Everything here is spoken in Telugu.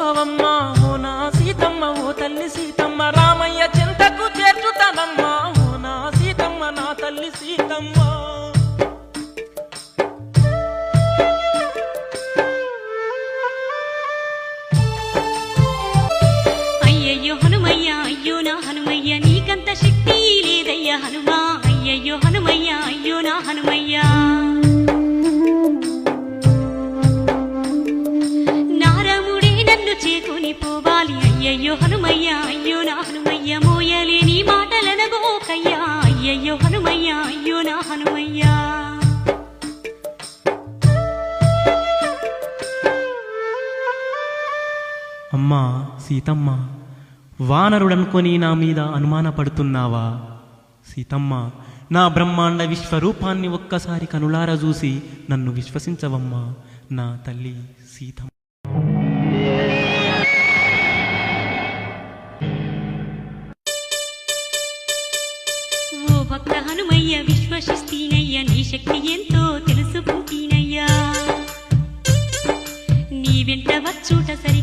వస్తావమ్మా ఓ నా సీతమ్మ ఓ తల్లి సీతమ్మ రామయ్య చింతకు చేర్చుతానమ్మా ఓ నా సీతమ్మ నా తల్లి సీతమ్మ అయ్యయ్యో హనుమయ్య అయ్యో నా హనుమయ్య నీకంత శక్తి లేదయ్యా హనుమా అయ్యయ్యో హనుమయ్య అయ్యో నా హనుమయ్య నారముడే నన్ను చేకొని పోవాలి అయ్యయ్యో హనుమయ్య అయ్యో నా హనుమయ్య మోయలేని మాటలనగోకయ్యా అయ్యయ్యో హనుమయ్య అయ్యో నా హనుమయ్య అమ్మా సీతమ్మ వానరుడనుకొని నా మీద అనుమానపడుతున్నావా సీతమ్మ నా బ్రహ్మాండ విశ్వరూపాన్ని ఒక్కసారి కనులారా చూసి నన్ను విశ్వసించవమ్మా నా తల్లి సీతమ్మ ఓ భక్త హనుమయ్య విశ్వసిస్తీనయ్య నీ శక్తి ఎంతో తెలుసుకుంటీనయ్యా నీ వెంట వచ్చుట సరి